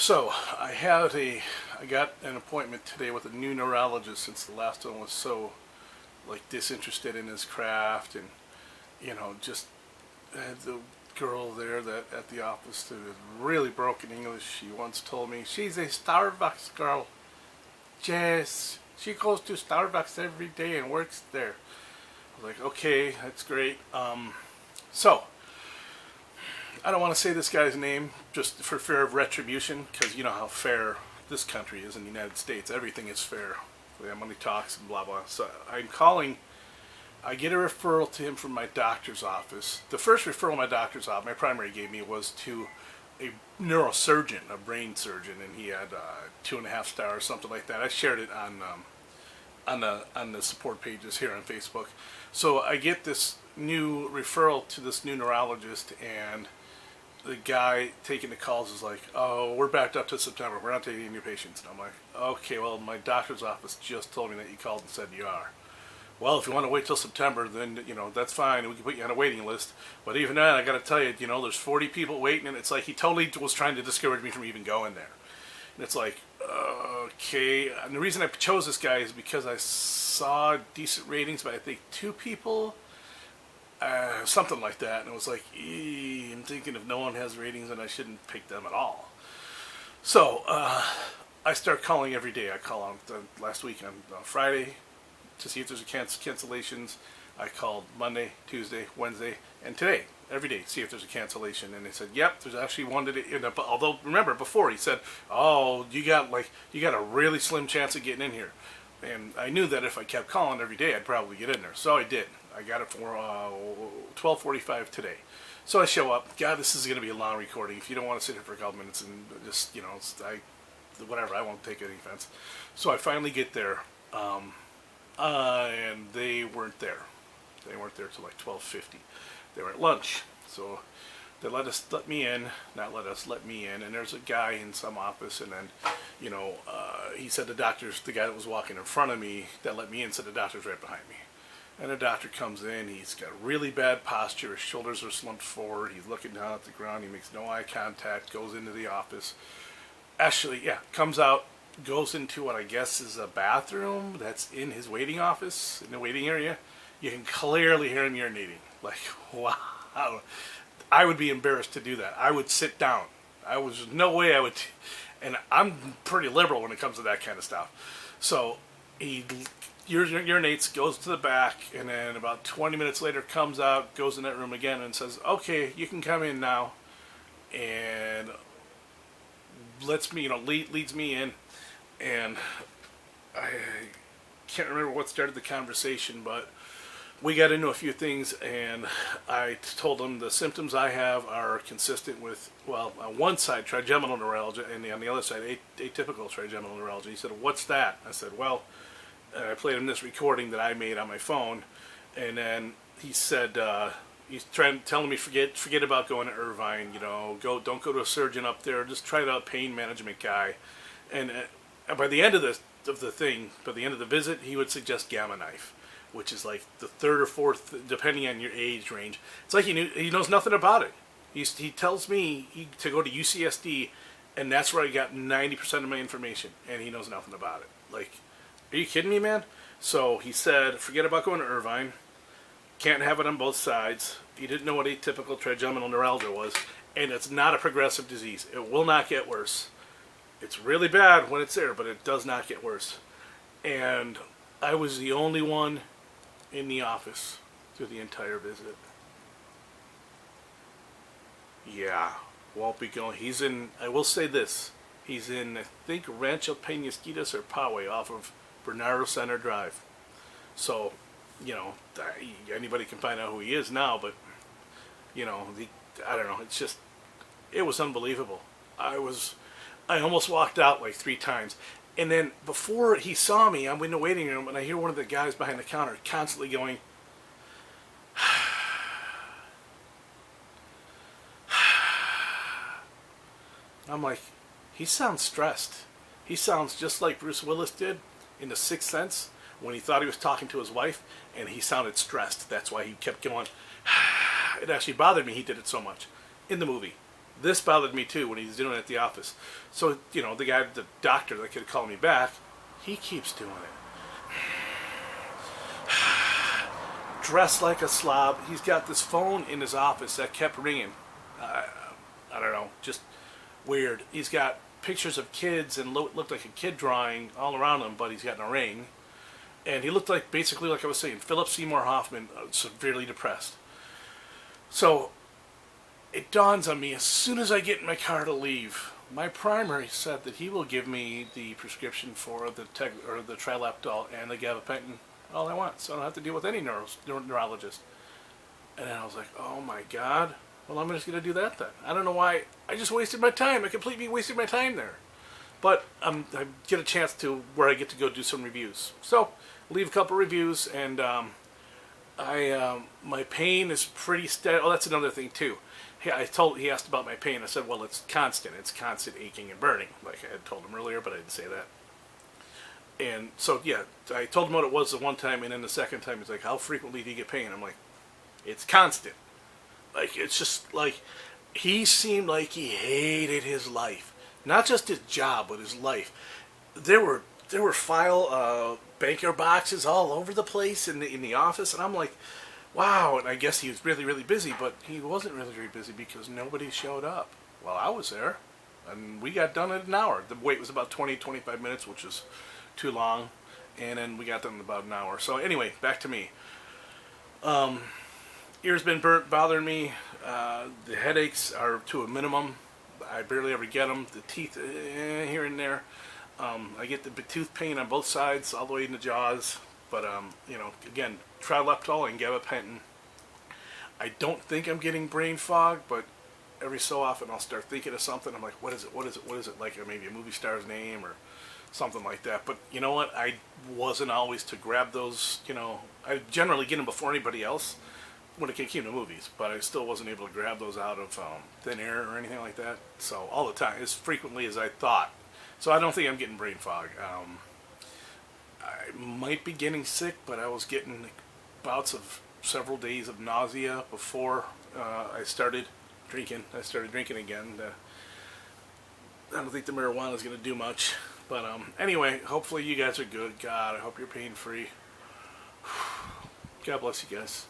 So I got an appointment today with a new neurologist since the last one was so like disinterested in his craft, and just the girl there that at the office that is really broken English. She once told me she's a Starbucks girl. Jess, she goes to Starbucks every day and works there. I was like, okay, that's great. So I don't want to say this guy's name just for fear of retribution, because you know how fair this country is in the United States. Everything is fair. Money talks and blah blah. So I'm calling. I get a referral to him from my doctor's office. The first referral my doctor's office, my primary gave me, was to a neurosurgeon, a brain surgeon, and he had 2.5 stars, something like that. I shared it on the support pages here on Facebook. So I get this new referral to this new neurologist, and the guy taking the calls is like, "Oh, we're backed up to September. We're not taking any new patients." And I'm like, "Okay, well, my doctor's office just told me that you called and said you are. Well, if you want to wait till September, then that's fine. We can put you on a waiting list. But even then, I got to tell you, there's 40 people waiting, and it's like he totally was trying to discourage me from even going there." And it's like, okay. And the reason I chose this guy is because I saw decent ratings by I think 2 people. Something like that, and it was like, I'm thinking if no one has ratings, then I shouldn't pick them at all. So I start calling every day. I call on last week on Friday to see if there's cancellations. I called Monday, Tuesday, Wednesday, and today, every day, see if there's a cancellation. And they said, yep, there's actually one today. Although remember before he said, oh, you got a really slim chance of getting in here. And I knew that if I kept calling every day, I'd probably get in there. So I did. I got it for 12:45 today. So I show up. God, this is going to be a long recording. If you don't want to sit here for a couple minutes and just, whatever, I won't take any offense. So I finally get there, and they weren't there. They weren't there till like 12:50. They were at lunch. So they let me in, and there's a guy in some office, and then, he said the guy that was walking in front of me that let me in said the doctor's right behind me. And the doctor comes in, he's got really bad posture, his shoulders are slumped forward, he's looking down at the ground, he makes no eye contact, goes into the office. Actually, comes out, goes into what I guess is a bathroom that's in his waiting office, in the waiting area. You can clearly hear him urinating. Like, wow. I would be embarrassed to do that. I would sit down. There's no way I would, and I'm pretty liberal when it comes to that kind of stuff. So he urinates, goes to the back, and then about 20 minutes later comes out, goes in that room again, and says, okay, you can come in now, and leads me in, and I can't remember what started the conversation, but we got into a few things, and I told him the symptoms I have are consistent with, well, on one side, trigeminal neuralgia, and on the other side, atypical trigeminal neuralgia. He said, what's that? I said, well, I played him this recording that I made on my phone, and then he said, he's telling me forget about going to Irvine, don't go to a surgeon up there, just try the pain management guy. And by the end of the visit, he would suggest Gamma Knife, which is like the 3rd or 4th, depending on your age range. It's like he knows nothing about it. He tells me to go to UCSD, and that's where I got 90% of my information, and he knows nothing about it. Like, are you kidding me, man? So he said, forget about going to Irvine. Can't have it on both sides. He didn't know what atypical trigeminal neuralgia was, and it's not a progressive disease. It will not get worse. It's really bad when it's there, but it does not get worse. And I was the only one in the office through the entire visit. Yeah, won't be going. He's in, I will say this, he's in, I think, Rancho Peñasquitas or Poway off of Bernardo Center Drive. So, anybody can find out who he is now, but, I don't know, it was unbelievable. I almost walked out like 3 times. And then before he saw me, I'm in the waiting room, and I hear one of the guys behind the counter constantly going, I'm like, he sounds stressed. He sounds just like Bruce Willis did in The Sixth Sense when he thought he was talking to his wife, and he sounded stressed. That's why he kept going. It actually bothered me he did it so much in the movie. This bothered me too when he's doing it at the office. So, you know, the doctor that could call me back, he keeps doing it. Dressed like a slob. He's got this phone in his office that kept ringing. I don't know, just weird. He's got pictures of kids and looked like a kid drawing all around him, but he's got a ring. And he looked like, basically like I was saying, Philip Seymour Hoffman, severely depressed. So it dawns on me as soon as I get in my car to leave, my primary said that he will give me the prescription for the Trilaptol and the gabapentin all I want, so I don't have to deal with any neurologist. And then I was like, oh my God. Well, I'm just going to do that then. I don't know why. I just wasted my time. I completely wasted my time there. But I get a chance to where I get to go do some reviews. So, leave a couple reviews, and my pain is pretty steady. Oh, that's another thing too. He asked about my pain. I said, well, it's constant. It's constant aching and burning, like I had told him earlier, but I didn't say that. And so, yeah, I told him what it was the one time, and then the second time he's like, how frequently do you get pain? I'm like, it's constant. Like, it's just like, he seemed like he hated his life. Not just his job, but his life. There were file banker boxes all over the place in the office, and I'm like, wow. And I guess he was really, really busy, but he wasn't really very busy because nobody showed up. Well, I was there, and we got done in an hour. The wait was about 20-25 minutes, which is too long, and then we got done in about an hour. So anyway, back to me. Ears been burnt, bothering me. The headaches are to a minimum. I barely ever get them. The teeth, here and there. I get the tooth pain on both sides, all the way in the jaws. But, you know, again, Trilaptol and gabapentin. I don't think I'm getting brain fog, but every so often I'll start thinking of something. I'm like, what is it? What is it? What is it? Like maybe a movie star's name or something like that. But you know what? I wasn't always to grab those, you know. I generally get them before anybody else when it came to movies, but I still wasn't able to grab those out of thin air or anything like that. So all the time, as frequently as I thought. So I don't think I'm getting brain fog. I might be getting sick, but I was getting bouts of several days of nausea before I started drinking. I started drinking again. I don't think the marijuana is going to do much. But anyway, hopefully you guys are good. God, I hope you're pain-free. God bless you guys.